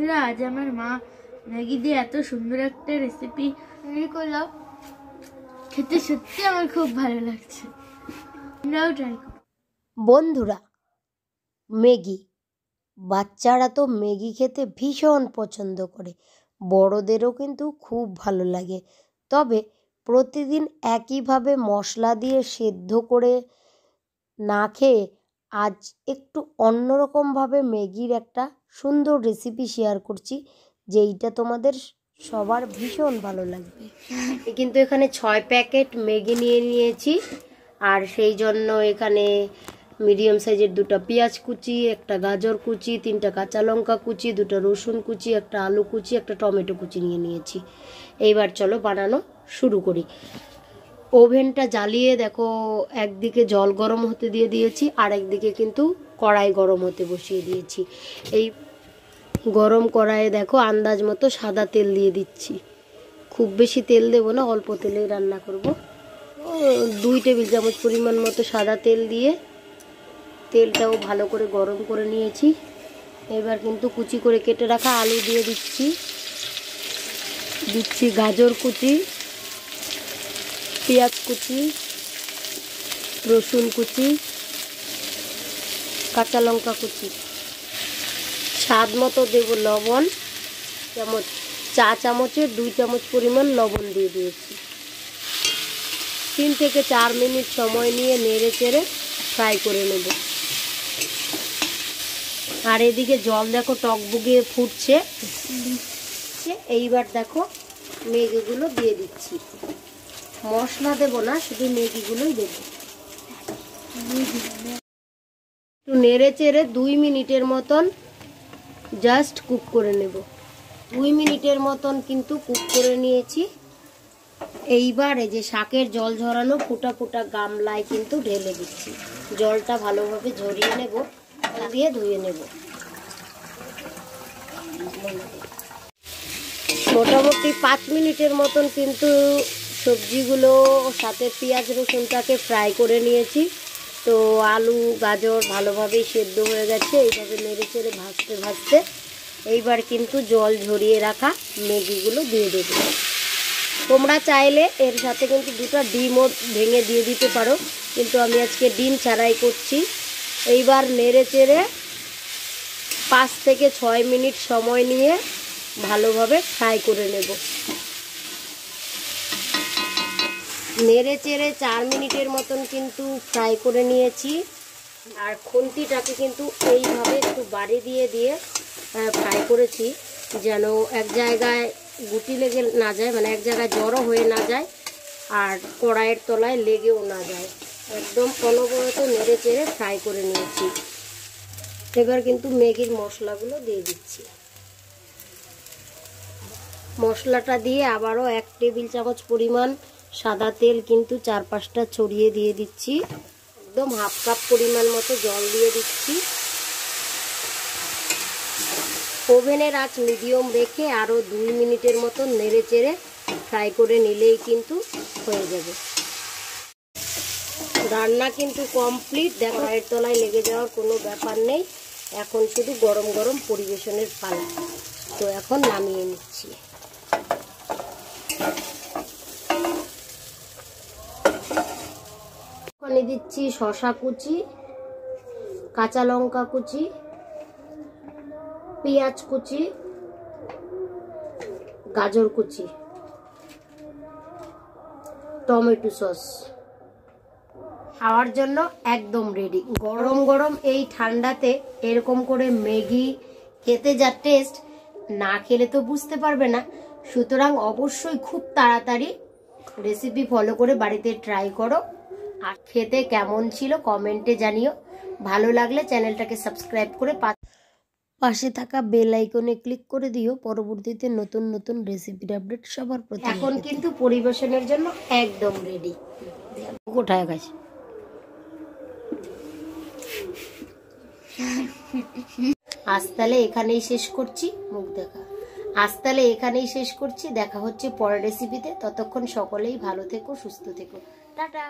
বন্ধুরা, আজ আমার মা ম্যাগি দিয়ে এত সুন্দর একটা রেসিপি তৈরি করলাম, খেতে সত্যি আমার খুব ভালো লাগছে। আমরাও ট্রাই করব। বন্ধুরা, ম্যাগি, বাচ্চারা তো ম্যাগি খেতে ভীষণ পছন্দ করে, বড়দেরও কিন্তু খুব ভালো লাগে। তবে প্রতিদিন একইভাবে মশলা দিয়ে সেদ্ধ করে না খেয়ে আজ একটু অন্যরকমভাবে ম্যাগির একটা সুন্দর রেসিপি শেয়ার করছি, যেইটা তোমাদের সবার ভীষণ ভালো লাগবে। কিন্তু এখানে 6 প্যাকেট ম্যাগি নিয়ে নিয়েছি, আর সেই জন্য এখানে মিডিয়াম সাইজের 2টা পেঁয়াজ কুচি, একটা গাজর কুচি, 3টা কাঁচা লঙ্কা কুচি, 2টা রসুন কুচি, একটা আলু কুচি, একটা টমেটো কুচি নিয়ে নিয়েছি। এইবার চলো বানানো শুরু করি। ওভেনটা জ্বালিয়ে দেখো, একদিকে জল গরম হতে দিয়ে দিয়েছি, আর একদিকে কিন্তু কড়াই গরম হতে বসিয়ে দিয়েছি। এই গরম কড়াইয়ে দেখো আন্দাজ মতো সাদা তেল দিয়ে দিচ্ছি। খুব বেশি তেল দেবো না, অল্প তেলেই রান্না করব। 2 টেবিল চামচ পরিমাণ মতো সাদা তেল দিয়ে তেলটাও ভালো করে গরম করে নিয়েছি। এবার কিন্তু কুচি করে কেটে রাখা আলু দিয়ে দিচ্ছি গাজর কুচি, পেঁয়াজ কুচি, রসুন কুচি, কাঁচা লঙ্কা কুচি। স্বাদ মতো দেব লবণ, চা চামচের 2 চামচ পরিমাণ লবণ দিয়ে দিয়েছি। 3 থেকে 4 মিনিট সময় নিয়ে নেড়ে চেড়ে ফ্রাই করে নেব। আর এদিকে জল দেখো টকবুগে ফুটছে। এইবার দেখো ম্যাগিগুলো দিয়ে দিচ্ছি। মশলা দেব না, শুধু ম্যাগিগুলোই দেব। একটু নেড়ে চেড়ে 2 মিনিটের মতন জাস্ট কুক করে নেব। 2 মিনিটের মতন কিন্তু কুক করে নিয়েছি। এইবার এই যে শাকের জল ঝরানো ফোটা ফোটা গামলায় কিন্তু ঢেলে দিচ্ছি। জলটা ভালোভাবে ঝরিয়ে নেব, দিয়ে ধুয়ে নেব। মোটামুটি 5 মিনিটের মতন কিন্তু সবজিগুলো সাথে পেঁয়াজ রসুনটাকে ফ্রাই করে নিয়েছি। তো আলু গাজর ভালোভাবেই সেদ্ধ হয়ে গেছে। এইভাবে নেড়ে চেড়ে ভাজতে ভাজতে এইবার কিন্তু জল ঝরিয়ে রাখা ম্যাগিগুলো দিয়ে দেবো। তোমরা চাইলে এর সাথে কিন্তু 2টা ডিমও ভেঙে দিয়ে দিতে পারো, কিন্তু আমি আজকে ডিম ছাড়াই করছি। এইবার নেড়ে চেড়ে 5 থেকে 6 মিনিট সময় নিয়ে ভালোভাবে ফ্রাই করে নেব। নেড়ে চেড়ে 4 মিনিটের মতন কিন্তু ফ্রাই করে নিয়েছি। আর খুন্তিটাকে কিন্তু এইভাবে একটু বাড়ি দিয়ে দিয়ে ফ্রাই করেছি, যেন এক জায়গায় গুটি লেগে না যায়, মানে এক জায়গায় জড়ো হয়ে না যায়, আর কড়াইয়ের তলায় লেগেও না যায়। একদম অনবরত নেড়ে চেড়ে ফ্রাই করে নিয়েছি। এবার কিন্তু ম্যাগির মশলাগুলো দিয়ে দিচ্ছি। মশলাটা দিয়ে আবারও 1 টেবিল চামচ পরিমাণ সাদা তেল কিন্তু 4-5টা ছড়িয়ে দিয়ে দিচ্ছি। একদম হাফ কাপ পরিমাণ মতো জল দিয়ে দিচ্ছি। ওভেনের আঁচ মিডিয়াম রেখে আরও 2 মিনিটের মতো নেড়ে চেড়ে ফ্রাই করে নিলেই কিন্তু হয়ে যাবে। রান্না কিন্তু কমপ্লিট। দেখো এর তলায় লেগে যাওয়ার কোনো ব্যাপার নেই। এখন শুধু গরম গরম পরিবেশনের পালা। তো এখন নামিয়ে নিচ্ছি। ওখানে দিচ্ছি শসা কুচি, কাঁচা লঙ্কা কুচি, পেঁয়াজ কুচি, গাজর কুচি, টমেটো সস। খাওয়ার জন্য একদম রেডি। গরম গরম এই ঠান্ডাতে এরকম করে ম্যাগি খেতে যা টেস্ট, না খেলে তো বুঝতে পারবে না। সুতরাং অবশ্যই খুব তাড়াতাড়ি রেসিপি ফলো করে বাড়িতে ট্রাই করো। আর খেতে কেমন ছিল কমেন্টে জানিও। ভালো লাগলে চ্যানেলটাকে সাবস্ক্রাইব করে পাশে থাকা বেল আইকনে ক্লিক করে দিও, পরবর্তীতে নতুন নতুন রেসিপির আপডেট সবার প্রথমে। এখন কিন্তু পরিবেশনের জন্য একদম রেডি। কোথায় গেছে? আজ তাহলে এখানেই শেষ করছি। মুখ দেখা। আজ তাহলে এখানেই শেষ করছি। দেখা হচ্ছে পরের রেসিপিতে। ততক্ষণ সকলেই ভালো থেকো, সুস্থ থেকো। টাটা।